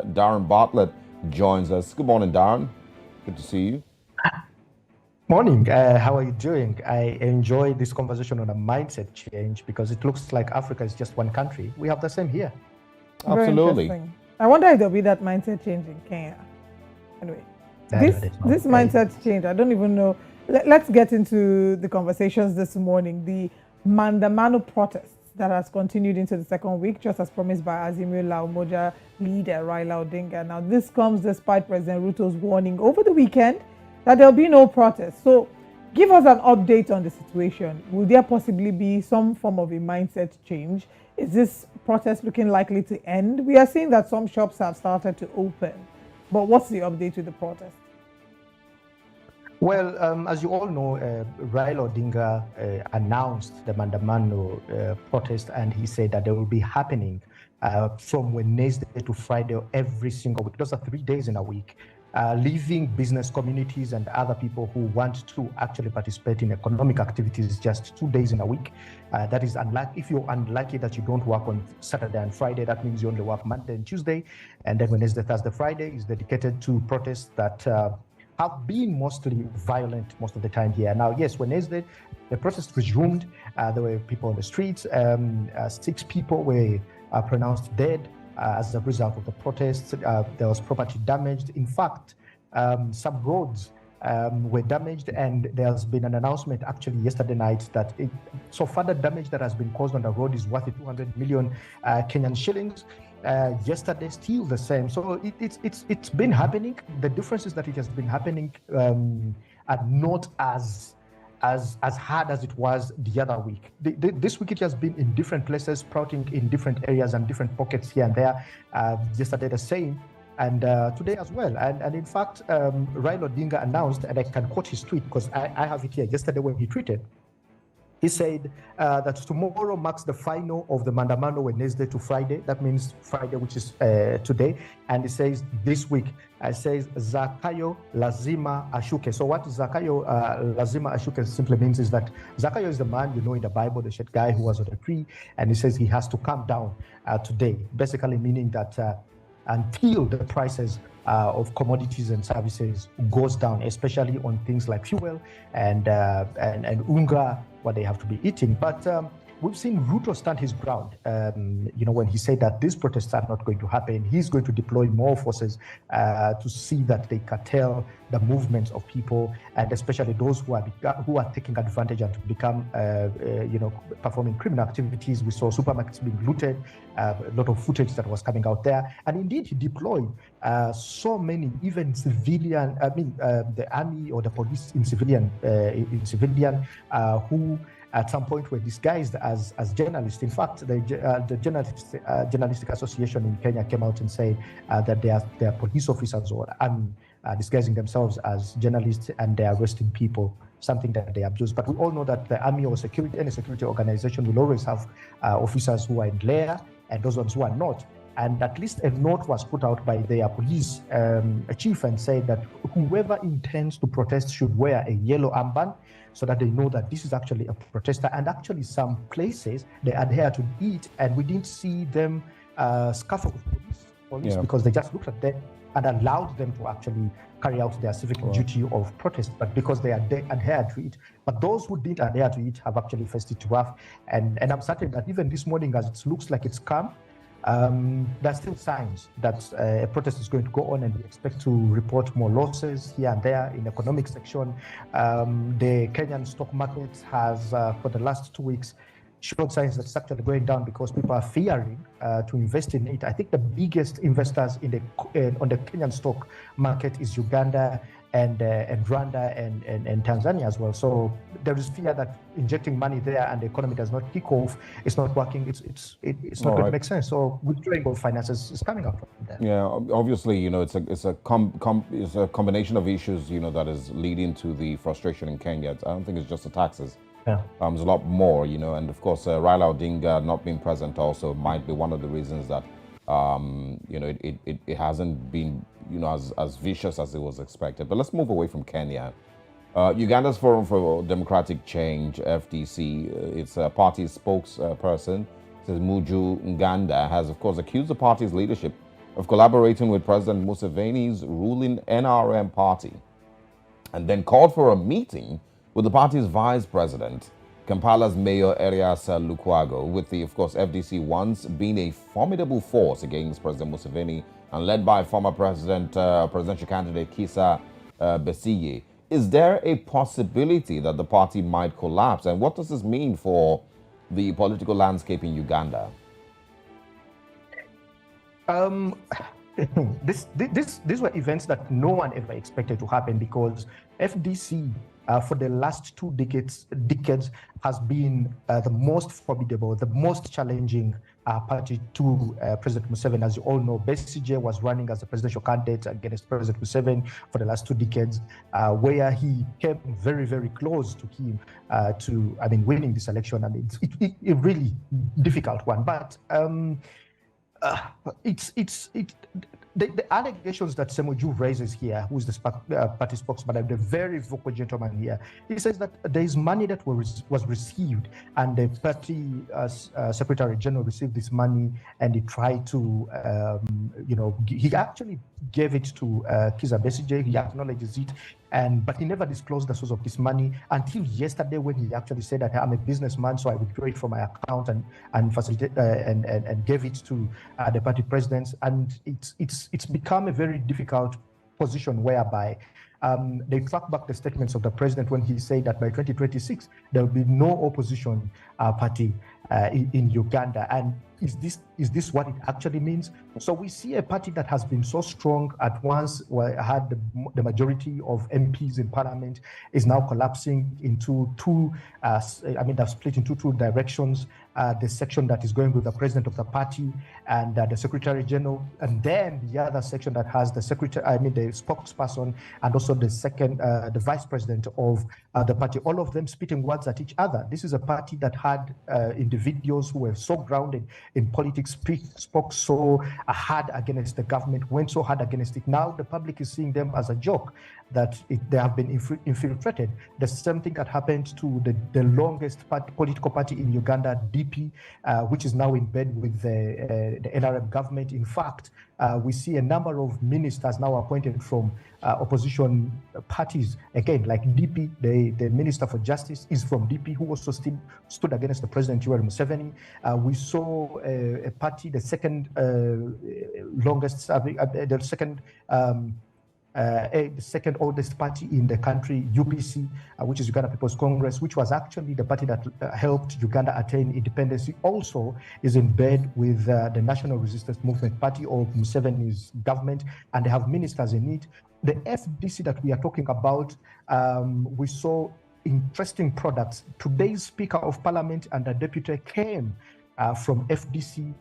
Darren Bartlett joins us. Good morning, Darren. Good to see you. Morning. How are you doing? I enjoy this conversation on a mindset change because it looks like Africa is just one country. We have the same here. Very Absolutely. interesting. I wonder if there'll be that mindset change in Kenya. Anyway, this mindset change, I don't even know. Let's get into the conversations this morning. The Mandamano protests that has continued into the second week, just as promised by Azimio Lamoja leader Raila Odinga. Now, this comes despite President Ruto's warning over the weekend that there'll be no protest. So, give us an update on the situation. Will there possibly be some form of a mindset change? Is this protest looking likely to end? We are seeing that some shops have started to open, but what's the update to the protest? Well, as you all know, Raila Odinga announced the Mandamano protest, and he said that they will be happening from Wednesday to Friday every single week. Those are 3 days in a week. Leaving business communities and other people who want to actually participate in economic activities just 2 days in a week. That is unlucky. If you're unlucky that you don't work on Saturday and Friday, that means you only work Monday and Tuesday. And then Wednesday, Thursday, Friday is dedicated to protests that have been mostly violent most of the time here. Now, yes, Wednesday, the protest resumed. There were people on the streets. 6 people were pronounced dead. As a result of the protests, there was property damaged. In fact, some roads were damaged, and there's been an announcement actually yesterday night that further damage that has been caused on the road is worth 200 million Kenyan shillings. Yesterday, still the same. So it's been happening. The difference is that it has been happening are not as hard as it was the other week. This week it has been in different places, sprouting in different areas and different pockets here and there. Yesterday the same, and today as well. And in fact, Raila Odinga announced, and I can quote his tweet because I have it here. Yesterday when he tweeted, he said that tomorrow marks the final of the Mandamano Wednesday to Friday. That means Friday, which is today. And he says this week, says Zakayo Lazima Ashuke. So what Zakayo Lazima Ashuke simply means is that Zakayo is the man, you know, in the Bible, the shade guy who was on the tree. And he says he has to come down today, basically meaning that until the prices of commodities and services goes down, especially on things like fuel and unga, what they have to be eating. But we've seen Ruto stand his ground. When he said that these protests are not going to happen, he's going to deploy more forces to see that they curtail the movements of people, and especially those who are taking advantage and to become, performing criminal activities. We saw supermarkets being looted, a lot of footage that was coming out there, and indeed he deployed so many, even civilian. The army or the police in civilian, who at some point were disguised as journalists. In fact, the Journalistic Association in Kenya came out and said that they are police officers or disguising themselves as journalists, and they are arresting people, something that they abuse. But we all know that the army or any security organization will always have officers who are in layer and those ones who are not. And at least a note was put out by their police chief and said that whoever intends to protest should wear a yellow armband so that they know that this is actually a protester. And actually some places they adhere to it, and we didn't see them scuffle with police because they just looked at them and allowed them to actually carry out their civic duty of protest, but because they adhered to it. But those who didn't adhere to it have actually faced it rough. And I'm certain that even this morning, as it looks like it's calm, there are still signs that a protest is going to go on, and we expect to report more losses here and there in the economic section. The Kenyan stock market has, for the last 2 weeks, showed signs that it's actually going down because people are fearing to invest in it. I think the biggest investors on the Kenyan stock market is Uganda and Rwanda and Tanzania as well. So there is fear that injecting money there and the economy does not kick off, it's not working, it's not going to make sense. So withdrawing of finances is coming up from there. Yeah, obviously, it's a combination of issues, that is leading to the frustration in Kenya. I don't think it's just the taxes. Yeah. There's a lot more, and of course, Raila Odinga not being present also might be one of the reasons that, it hasn't been, as vicious as it was expected. But let's move away from Kenya. Uganda's Forum for Democratic Change, FDC, its party's spokesperson, Ssemuju Nganda, has, of course, accused the party's leadership of collaborating with President Museveni's ruling NRM party, and then called for a meeting with the party's vice president, Kampala's Mayor Erias Lukwago, with the, of course, FDC once being a formidable force against President Museveni and led by former presidential candidate Kizza Besigye. Is there a possibility that the party might collapse? And what does this mean for the political landscape in Uganda? These were events that no one ever expected to happen, because FDC for the last 2 decades has been the most formidable, the most challenging party to President Museveni. As you all know, Besigye was running as a presidential candidate against President Museveni for the last 2 decades, where he came very, very close to him winning this election. And it's a really difficult one. But the allegations that Ssemuju raises here, who is the party spokesman, the very vocal gentleman here, he says that there is money that was received, and the party secretary general received this money, and he tried to, he actually gave it to Kizza Besigye. He acknowledges it, but he never disclosed the source of this money until yesterday, when he actually said that I'm a businessman, so I withdrew it from my account and facilitate and gave it to the party presidents. And it's become a very difficult position whereby they track back the statements of the president when he said that by 2026 there will be no opposition party in Uganda. And is this what it actually means? So we see a party that has been so strong at once, had the majority of MPs in parliament, is now collapsing into they've split into 2 directions. The section that is going with the president of the party and the secretary general, and then the other section that has the spokesperson, and also the vice president of the party, all of them spitting words at each other. This is a party that had individuals who were so grounded in politics, spoke so hard against the government, went so hard against it. Now the public is seeing them as a joke, that they have been infiltrated. The same thing that happened to the longest political party in Uganda, DP, which is now in bed with the NRM government. In fact, we see a number of ministers now appointed from opposition parties. Again, like DP, the Minister for Justice is from DP, who also stood against the President Yoweri Museveni. We saw a party, the second longest, the second oldest party in the country, UPC, which is Uganda People's Congress, which was actually the party that helped Uganda attain independence, also is in bed with the National Resistance Movement Party of Museveni's government, and they have ministers in it. The FDC that we are talking about, we saw interesting products. Today's Speaker of Parliament and the Deputy came from FDC.